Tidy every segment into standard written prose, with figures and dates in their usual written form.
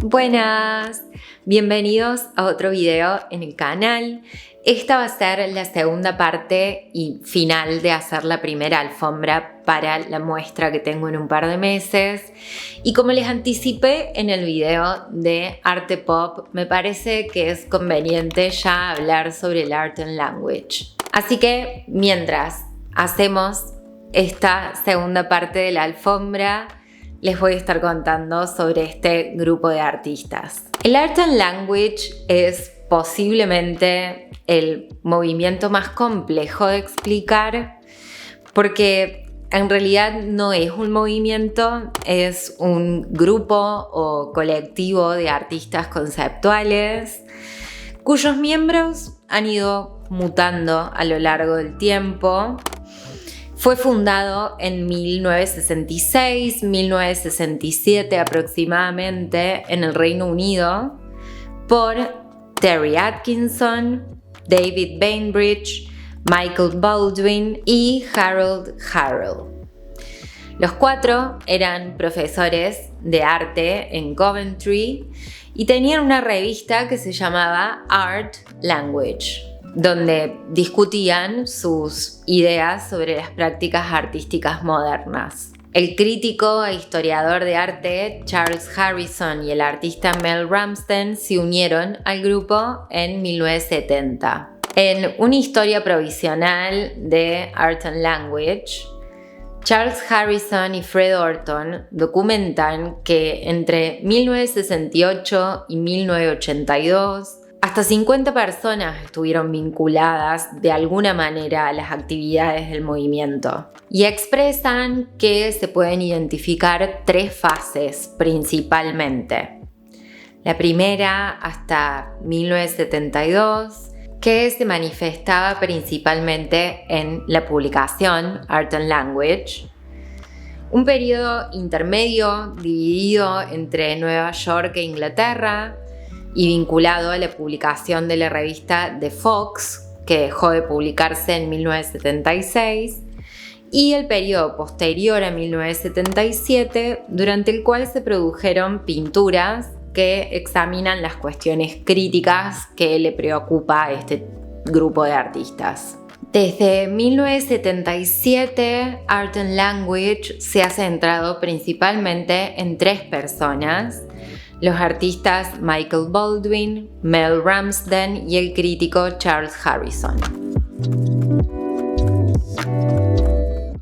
Buenas, bienvenidos a otro video en el canal. Esta va a ser la segunda parte y final de hacer la primera alfombra para la muestra que tengo en un par de meses. Y como les anticipé en el video de Arte Pop, me parece que es conveniente ya hablar sobre el Art and Language. Así que mientras hacemos esta segunda parte de la alfombra, les voy a estar contando sobre este grupo de artistas. El Art and Language es posiblemente el movimiento más complejo de explicar porque en realidad no es un movimiento, es un grupo o colectivo de artistas conceptuales cuyos miembros han ido mutando a lo largo del tiempo. Fue fundado en 1966, 1967 aproximadamente en el Reino Unido por Terry Atkinson, David Bainbridge, Michael Baldwin y Harold Harrell. Los cuatro eran profesores de arte en Coventry y tenían una revista que se llamaba Art Language, donde discutían sus ideas sobre las prácticas artísticas modernas. El crítico e historiador de arte Charles Harrison y el artista Mel Ramsden se unieron al grupo en 1970. En una historia provisional de Art and Language, Charles Harrison y Fred Orton documentan que entre 1968 y 1982 hasta 50 personas estuvieron vinculadas de alguna manera a las actividades del movimiento y expresan que se pueden identificar tres fases principalmente. La primera hasta 1972, que se manifestaba principalmente en la publicación Art and Language, un periodo intermedio dividido entre Nueva York e Inglaterra, y vinculado a la publicación de la revista The Fox, que dejó de publicarse en 1976, y el periodo posterior a 1977, durante el cual se produjeron pinturas que examinan las cuestiones críticas que le preocupa a este grupo de artistas. Desde 1977, Art and Language se ha centrado principalmente en tres personas: los artistas Michael Baldwin, Mel Ramsden y el crítico Charles Harrison.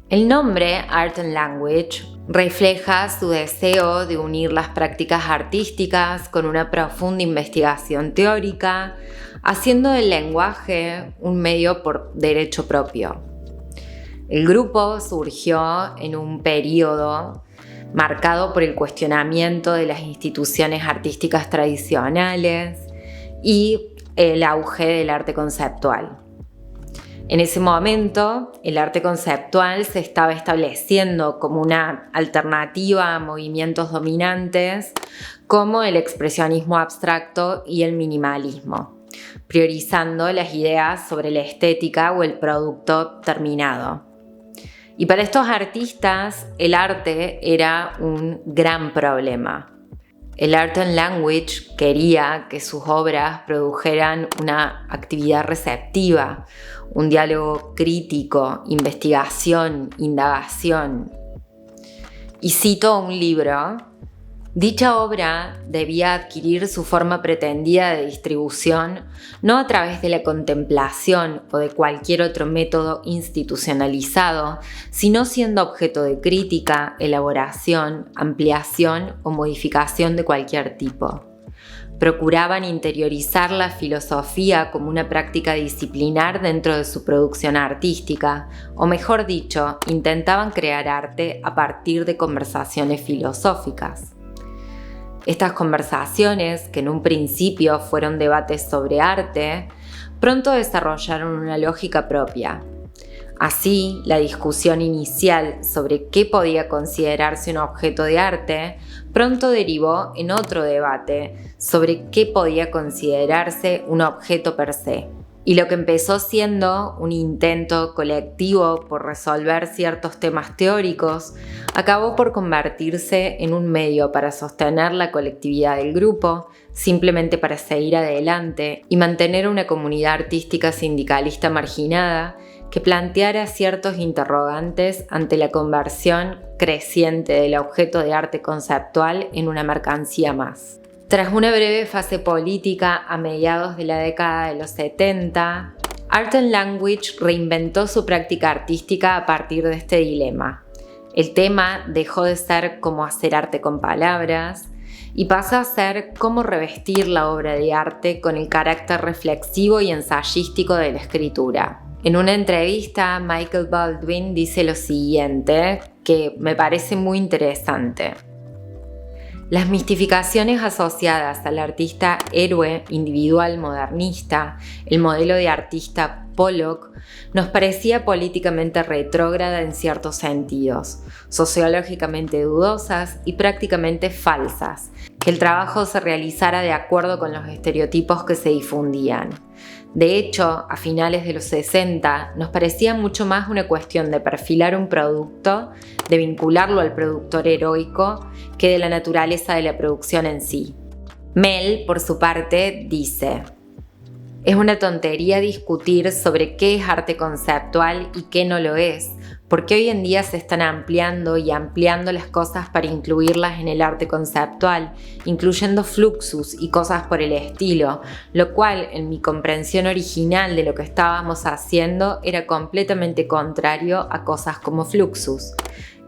El nombre Art and Language refleja su deseo de unir las prácticas artísticas con una profunda investigación teórica, haciendo del lenguaje un medio por derecho propio. El grupo surgió en un periodo marcado por el cuestionamiento de las instituciones artísticas tradicionales y el auge del arte conceptual. En ese momento, el arte conceptual se estaba estableciendo como una alternativa a movimientos dominantes como el expresionismo abstracto y el minimalismo, priorizando las ideas sobre la estética o el producto terminado. Y para estos artistas, el arte era un gran problema. El Art and Language quería que sus obras produjeran una actividad receptiva, un diálogo crítico, investigación, indagación. Y cito un libro: dicha obra debía adquirir su forma pretendida de distribución no a través de la contemplación o de cualquier otro método institucionalizado, sino siendo objeto de crítica, elaboración, ampliación o modificación de cualquier tipo. Procuraban interiorizar la filosofía como una práctica disciplinar dentro de su producción artística, o mejor dicho, intentaban crear arte a partir de conversaciones filosóficas. Estas conversaciones, que en un principio fueron debates sobre arte, pronto desarrollaron una lógica propia. Así, la discusión inicial sobre qué podía considerarse un objeto de arte pronto derivó en otro debate sobre qué podía considerarse un objeto per se. Y lo que empezó siendo un intento colectivo por resolver ciertos temas teóricos, acabó por convertirse en un medio para sostener la colectividad del grupo, simplemente para seguir adelante y mantener una comunidad artística sindicalista marginada que planteara ciertos interrogantes ante la conversión creciente del objeto de arte conceptual en una mercancía más. Tras una breve fase política a mediados de la década de los 70, Art and Language reinventó su práctica artística a partir de este dilema. El tema dejó de ser cómo hacer arte con palabras y pasó a ser cómo revestir la obra de arte con el carácter reflexivo y ensayístico de la escritura. En una entrevista, Michael Baldwin dice lo siguiente, que me parece muy interesante. Las mistificaciones asociadas al artista héroe individual modernista, el modelo de artista Pollock, nos parecía políticamente retrógrada en ciertos sentidos, sociológicamente dudosas y prácticamente falsas, que el trabajo se realizara de acuerdo con los estereotipos que se difundían. De hecho, a finales de los 60 nos parecía mucho más una cuestión de perfilar un producto, de vincularlo al productor heroico, que de la naturaleza de la producción en sí. Mel, por su parte, dice: es una tontería discutir sobre qué es arte conceptual y qué no lo es, porque hoy en día se están ampliando y ampliando las cosas para incluirlas en el arte conceptual, incluyendo fluxus y cosas por el estilo, lo cual, en mi comprensión original de lo que estábamos haciendo, era completamente contrario a cosas como fluxus.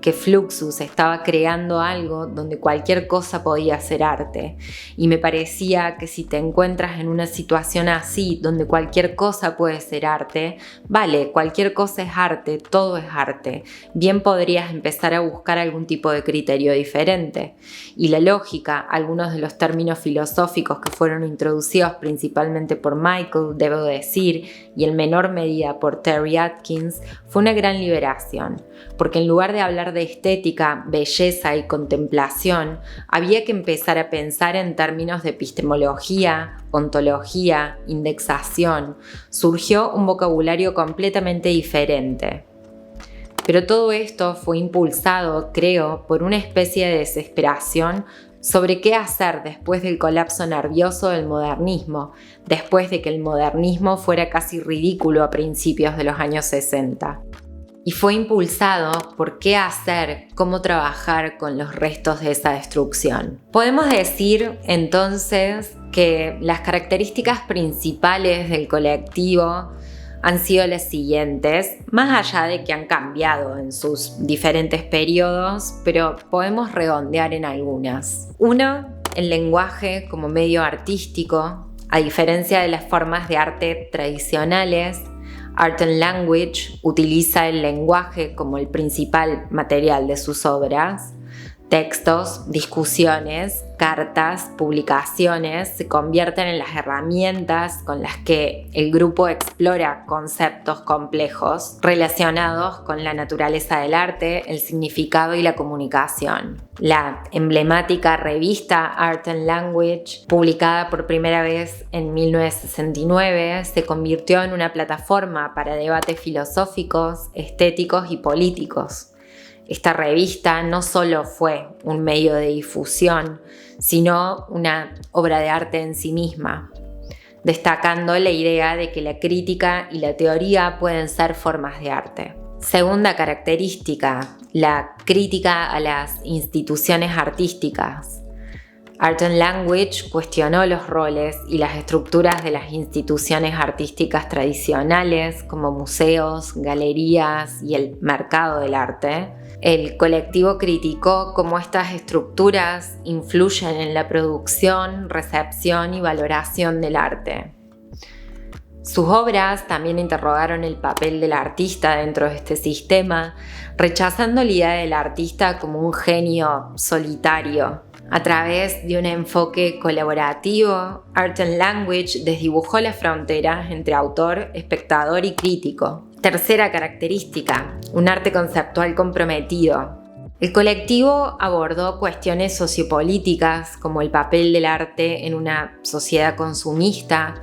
Que Fluxus estaba creando algo donde cualquier cosa podía ser arte, y me parecía que si te encuentras en una situación así, donde cualquier cosa puede ser arte, vale, cualquier cosa es arte, todo es arte, bien podrías empezar a buscar algún tipo de criterio diferente. Y la lógica, algunos de los términos filosóficos que fueron introducidos principalmente por Michael, debo decir, y en menor medida por Terry Atkins, fue una gran liberación, porque en lugar de hablar de estética, belleza y contemplación, había que empezar a pensar en términos de epistemología, ontología, indexación. Surgió un vocabulario completamente diferente. Pero todo esto fue impulsado, creo, por una especie de desesperación sobre qué hacer después del colapso nervioso del modernismo, después de que el modernismo fuera casi ridículo a principios de los años 60. Y fue impulsado por qué hacer, cómo trabajar con los restos de esa destrucción. Podemos decir entonces que las características principales del colectivo han sido las siguientes, más allá de que han cambiado en sus diferentes periodos, pero podemos redondear en algunas. Uno, el lenguaje como medio artístico. A diferencia de las formas de arte tradicionales, Art and Language utiliza el lenguaje como el principal material de sus obras. Textos, discusiones, cartas, publicaciones se convierten en las herramientas con las que el grupo explora conceptos complejos relacionados con la naturaleza del arte, el significado y la comunicación. La emblemática revista Art and Language, publicada por primera vez en 1969, se convirtió en una plataforma para debates filosóficos, estéticos y políticos. Esta revista no solo fue un medio de difusión, sino una obra de arte en sí misma, destacando la idea de que la crítica y la teoría pueden ser formas de arte. Segunda característica, la crítica a las instituciones artísticas. Art and Language cuestionó los roles y las estructuras de las instituciones artísticas tradicionales como museos, galerías y el mercado del arte. El colectivo criticó cómo estas estructuras influyen en la producción, recepción y valoración del arte. Sus obras también interrogaron el papel del artista dentro de este sistema, rechazando la idea del artista como un genio solitario. A través de un enfoque colaborativo, Art and Language desdibujó las fronteras entre autor, espectador y crítico. Tercera característica, un arte conceptual comprometido. El colectivo abordó cuestiones sociopolíticas como el papel del arte en una sociedad consumista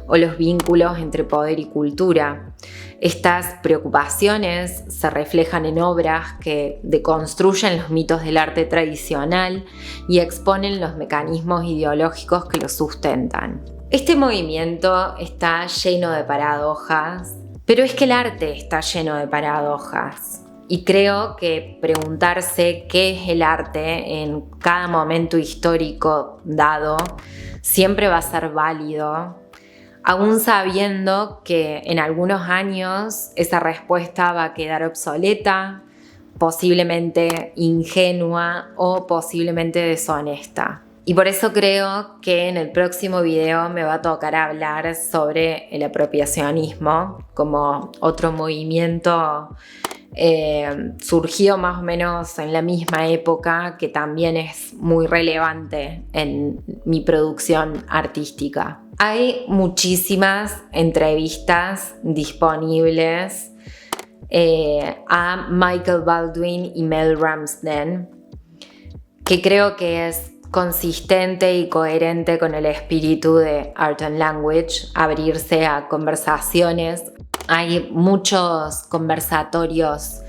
o los vínculos entre poder y cultura. Estas preocupaciones se reflejan en obras que deconstruyen los mitos del arte tradicional y exponen los mecanismos ideológicos que lo sustentan. Este movimiento está lleno de paradojas, pero es que el arte está lleno de paradojas. Y creo que preguntarse qué es el arte en cada momento histórico dado siempre va a ser válido, aún sabiendo que en algunos años esa respuesta va a quedar obsoleta, posiblemente ingenua o posiblemente deshonesta. Y por eso creo que en el próximo video me va a tocar hablar sobre el apropiacionismo como otro movimiento surgió más o menos en la misma época, que también es muy relevante en mi producción artística. Hay muchísimas entrevistas disponibles a Michael Baldwin y Mel Ramsden, que creo que es consistente y coherente con el espíritu de Art and Language, abrirse a conversaciones. Hay muchos conversatorios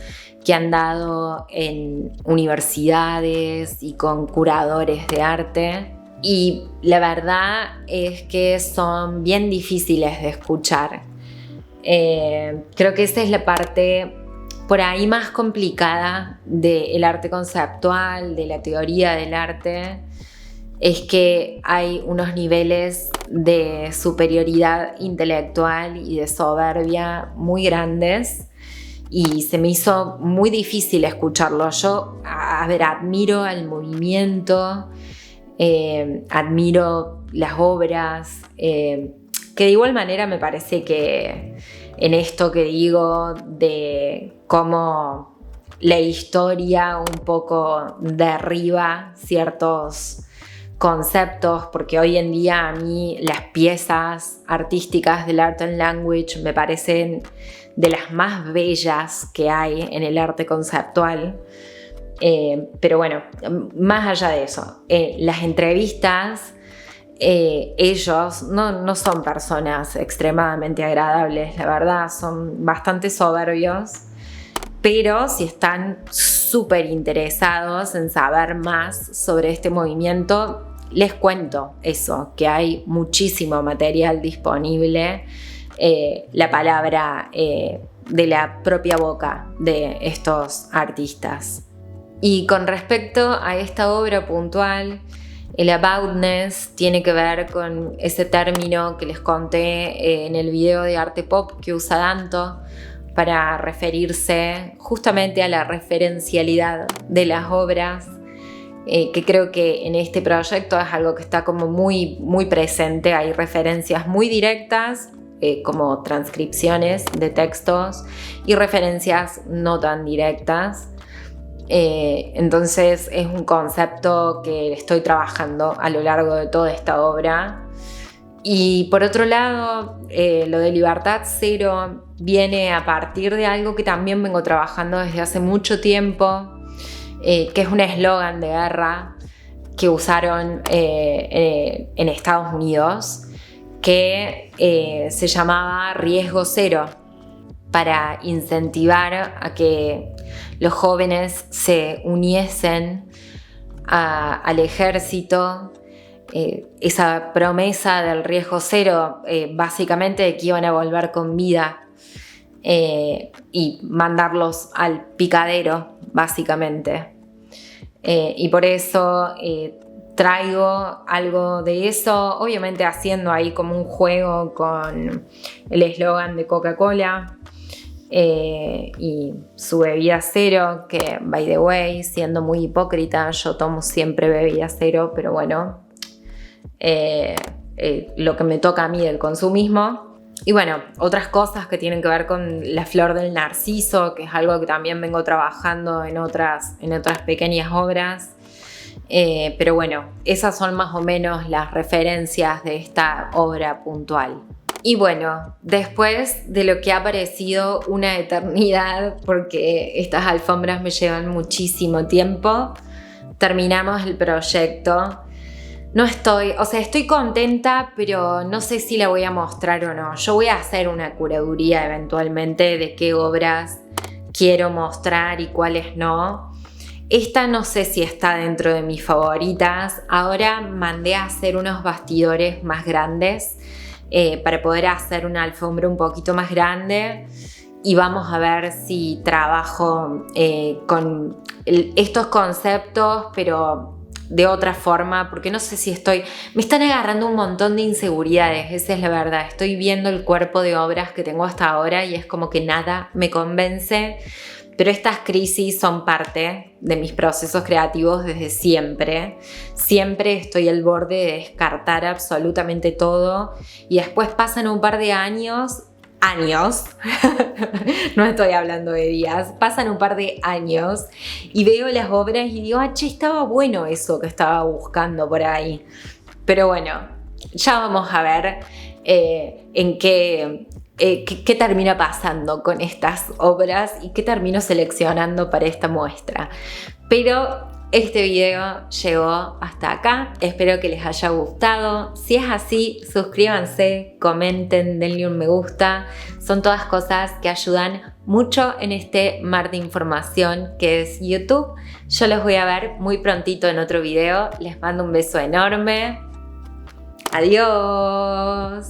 que han dado en universidades y con curadores de arte, y la verdad es que son bien difíciles de escuchar. Creo que esa es la parte por ahí más complicada del arte conceptual, de la teoría del arte, es que hay unos niveles de superioridad intelectual y de soberbia muy grandes, y se me hizo muy difícil escucharlo. Yo, admiro al movimiento, admiro las obras, que de igual manera me parece que en esto que digo de cómo la historia un poco derriba ciertos conceptos, porque hoy en día a mí las piezas artísticas del Art and Language me parecen de las más bellas que hay en el arte conceptual. Pero bueno, más allá de eso, las entrevistas, ellos no son personas extremadamente agradables, la verdad, son bastante soberbios, pero si están súper interesados en saber más sobre este movimiento, les cuento eso, que hay muchísimo material disponible, la palabra de la propia boca de estos artistas. Y con respecto a esta obra puntual, el aboutness tiene que ver con ese término que les conté en el video de arte pop que usa Danto para referirse justamente a la referencialidad de las obras, que creo que en este proyecto es algo que está como muy, muy presente. Hay referencias muy directas, como transcripciones de textos, y referencias no tan directas. Entonces es un concepto que estoy trabajando a lo largo de toda esta obra. Y por otro lado, lo de Libertad Cero viene a partir de algo que también vengo trabajando desde hace mucho tiempo, que es un eslogan de guerra que usaron en Estados Unidos, que se llamaba Riesgo Cero, para incentivar a que los jóvenes se uniesen al ejército. Esa promesa del riesgo cero, básicamente de que iban a volver con vida y mandarlos al picadero, básicamente. Y por eso traigo algo de eso, obviamente haciendo ahí como un juego con el eslogan de Coca-Cola y su bebida cero, que, by the way, siendo muy hipócrita, yo tomo siempre bebida cero, pero bueno, lo que me toca a mí del consumismo. Y bueno, otras cosas que tienen que ver con la flor del narciso, que es algo que también vengo trabajando en otras pequeñas obras. Pero bueno, esas son más o menos las referencias de esta obra puntual. Y bueno, después de lo que ha parecido una eternidad, porque estas alfombras me llevan muchísimo tiempo, terminamos el proyecto. No estoy contenta, pero no sé si la voy a mostrar o no. Yo voy a hacer una curaduría eventualmente de qué obras quiero mostrar y cuáles no. Esta no sé si está dentro de mis favoritas. Ahora mandé a hacer unos bastidores más grandes para poder hacer una alfombra un poquito más grande. Y vamos a ver si trabajo con estos conceptos, pero de otra forma, porque no sé si me están agarrando un montón de inseguridades, esa es la verdad. Estoy viendo el cuerpo de obras que tengo hasta ahora y es como que nada me convence, pero estas crisis son parte de mis procesos creativos desde siempre. Siempre estoy al borde de descartar absolutamente todo y después pasan un par de años, no estoy hablando de días, pasan un par de años y veo las obras y digo, che, estaba bueno eso que estaba buscando por ahí. Pero bueno, ya vamos a ver en qué termina pasando con estas obras y qué termino seleccionando para esta muestra. Pero este video llegó hasta acá, espero que les haya gustado. Si es así, suscríbanse, comenten, denle un me gusta. Son todas cosas que ayudan mucho en este mar de información que es YouTube. Yo los voy a ver muy prontito en otro video. Les mando un beso enorme. Adiós.